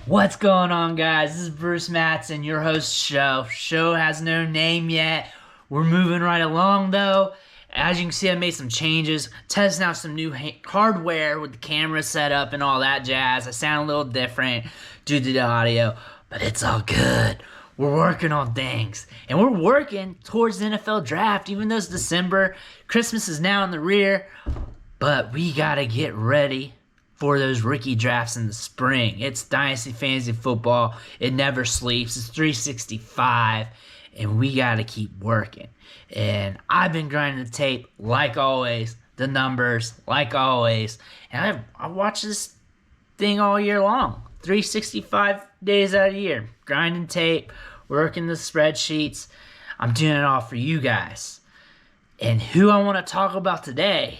What's going on, guys? This is Bruce Matson, your host. Show has no name yet. We're moving right along, though. As you can see, I made some changes, testing out some new hardware with the camera setup and all that jazz. I sound a little different due to the audio, but it's all good. We're working on things, and we're working towards the NFL draft. Even though it's December, Christmas is now in the rear, but we gotta get ready for those rookie drafts in the spring. It's Dynasty Fantasy Football. It never sleeps. It's 365, and we got to keep working. And I've been grinding the tape, like always, the numbers, like always. And I watch this thing all year long, 365 days out of the year. Grinding tape, working the spreadsheets. I'm doing it all for you guys. And who I want to talk about today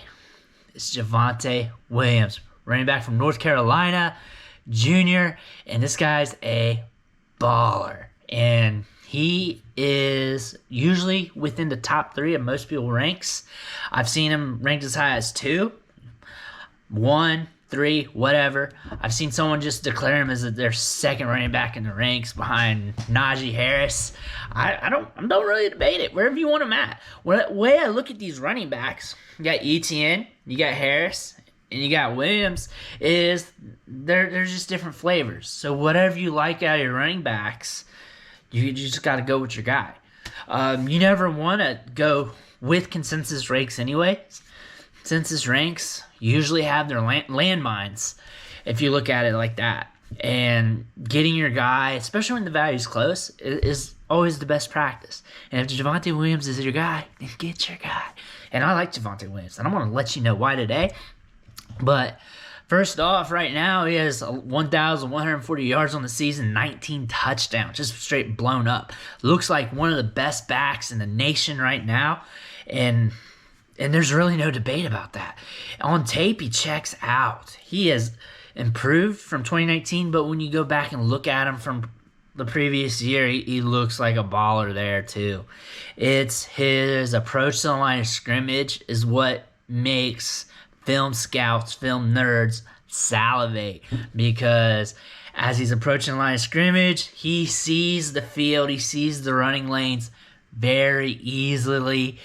is Javonte Williams, running back from North Carolina, junior, and this guy's a baller. And he is usually within the top 3 of most people's ranks. I've seen him ranked as high as 2, 1, 3, whatever. I've seen someone just declare him as their second running back in the ranks behind Najee Harris. I don't really debate it. Wherever you want him at. The way I look at these running backs, you got ETN, you got Harris, and you got Williams, is they're just different flavors. So whatever you like out of your running backs, you just got to go with your guy. You never want to go with consensus ranks anyway. Consensus ranks usually have their landmines if you look at it like that. And getting your guy, especially when the value's close, is always the best practice. And if Javonte Williams is your guy, then get your guy. And I like Javonte Williams, and I'm going to let you know why today. But first off, right now, he has 1,140 yards on the season, 19 touchdowns, just straight blown up. Looks like one of the best backs in the nation right now, and there's really no debate about that. On tape, he checks out. He has improved from 2019, but when you go back and look at him from the previous year, he looks like a baller there too. It's his approach to the line of scrimmage is what makes film scouts, film nerds salivate, because as he's approaching the line of scrimmage, he sees the field, he sees the running lanes very easily,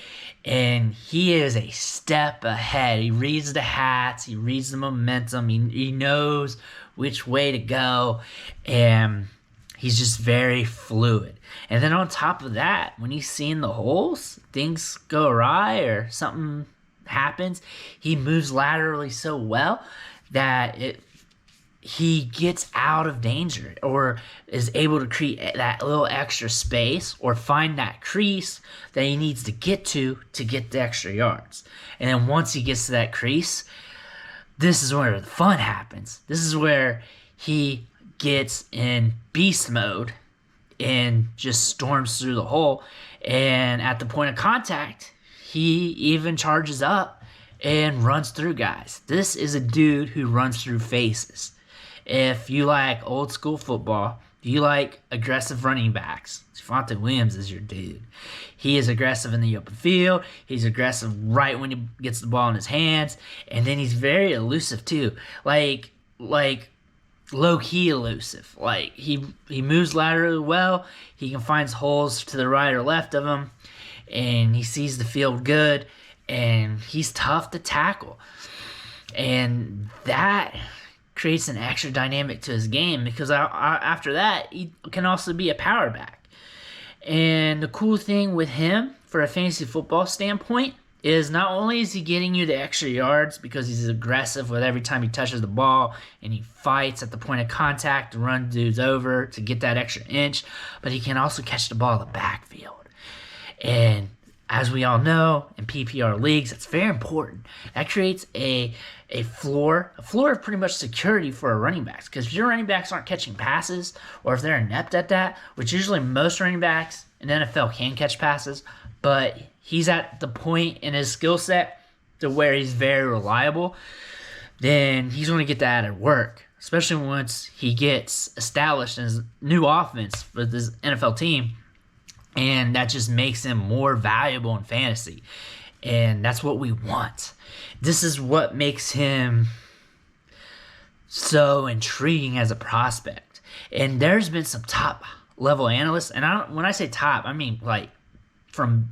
and he is a step ahead. He reads the hats, he reads the momentum, he knows which way to go, and he's just very fluid. And then on top of that, when he's seeing the holes, things go awry or something happens, he moves laterally so well that he gets out of danger or is able to create that little extra space or find that crease that he needs to get the extra yards. And then once he gets to that crease, this is where the fun happens. This is where he gets in beast mode and just storms through the hole. And at the point of contact, he even charges up and runs through guys. This is a dude who runs through faces. If you like old school football, if you like aggressive running backs, Javonte Williams is your dude. He is aggressive in the open field. He's aggressive right when he gets the ball in his hands. And then he's very elusive too. Like low-key elusive. Like he moves laterally well. He can find holes to the right or left of him. And he sees the field good, and he's tough to tackle. And that creates an extra dynamic to his game, because after that, he can also be a power back. And the cool thing with him, for a fantasy football standpoint, is not only is he getting you the extra yards because he's aggressive with every time he touches the ball, and he fights at the point of contact to run dudes over to get that extra inch, but he can also catch the ball in the backfield. And as we all know, in PPR leagues, it's very important. That creates a floor of pretty much security for our running backs. Because if your running backs aren't catching passes, or if they're inept at that, which usually most running backs in the NFL can catch passes, but he's at the point in his skill set to where he's very reliable, then he's going to get that at work. Especially once he gets established in his new offense with his NFL team. And that just makes him more valuable in fantasy. And that's what we want. This is what makes him so intriguing as a prospect. And there's been some top level analysts, and when I say top, I mean like from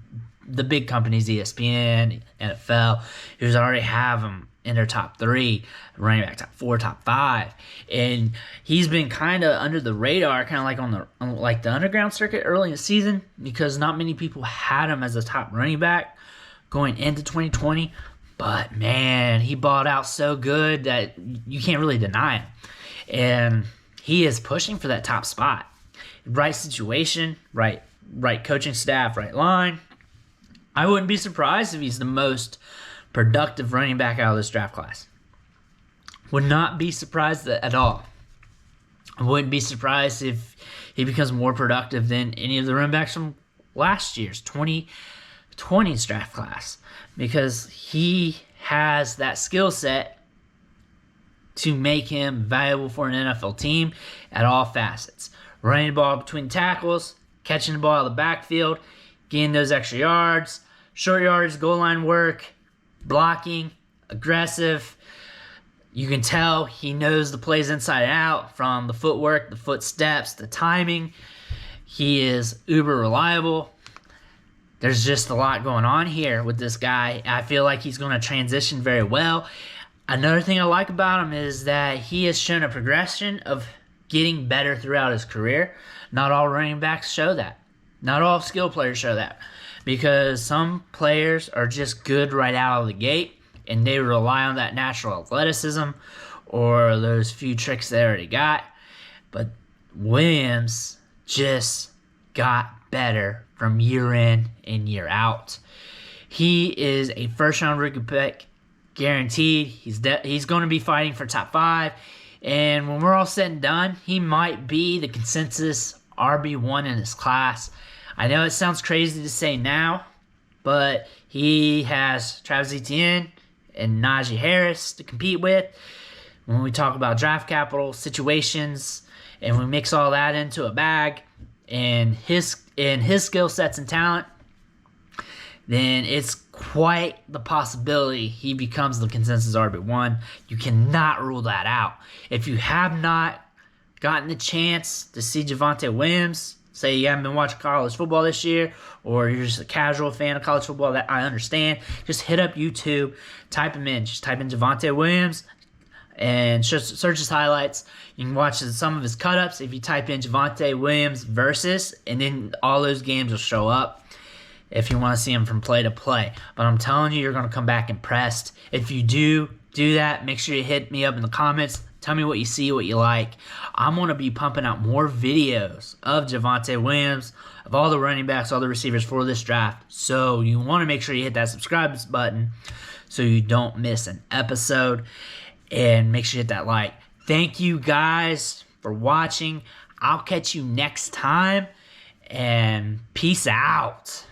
the big companies, ESPN, NFL, who's already have him in their top 3, running back top 4, top 5, and he's been kind of under the radar, kind of like on the underground circuit early in the season, because not many people had him as a top running back going into 2020. But man, he balled out so good that you can't really deny him, and he is pushing for that top spot. Right situation, right coaching staff, right line. I wouldn't be surprised if he's the most productive running back out of this draft class. Would not be surprised at all. I wouldn't be surprised if he becomes more productive than any of the running backs from last year's 2020's draft class, because he has that skill set to make him valuable for an NFL team at all facets. Running the ball between tackles, catching the ball out of the backfield, getting those extra yards, short yards, goal line work, blocking, aggressive. You can tell he knows the plays inside and out, from the footwork, the footsteps, the timing. He is uber reliable. There's just a lot going on here with this guy. I feel like he's going to transition very well. Another thing I like about him is that he has shown a progression of getting better throughout his career. Not all running backs show that. Not all skill players show that, because some players are just good right out of the gate, and they rely on that natural athleticism or those few tricks they already got. But Williams just got better from year in and year out. He is a first-round rookie pick, guaranteed. He's going to be fighting for top 5, and when we're all said and done, he might be the consensus RB1 in his class. I know it sounds crazy to say now, but he has Travis Etienne and Najee Harris to compete with. When we talk about draft capital situations, and we mix all that into a bag, and his skill sets and talent, then it's quite the possibility he becomes the consensus RB1. You cannot rule that out. If you have not gotten the chance to see Javonte Williams, say you haven't been watching college football this year, or you're just a casual fan of college football, that I understand, just hit up YouTube, type him in. Just type in Javonte Williams and search his highlights. You can watch some of his cut-ups if you type in Javonte Williams versus, and then all those games will show up if you want to see him from play to play. But I'm telling you, you're going to come back impressed. If you do that, make sure you hit me up in the comments. Tell me what you see, what you like. I'm going to be pumping out more videos of Javonte Williams, of all the running backs, all the receivers for this draft. So you want to make sure you hit that subscribe button so you don't miss an episode. And make sure you hit that like. Thank you guys for watching. I'll catch you next time. And peace out.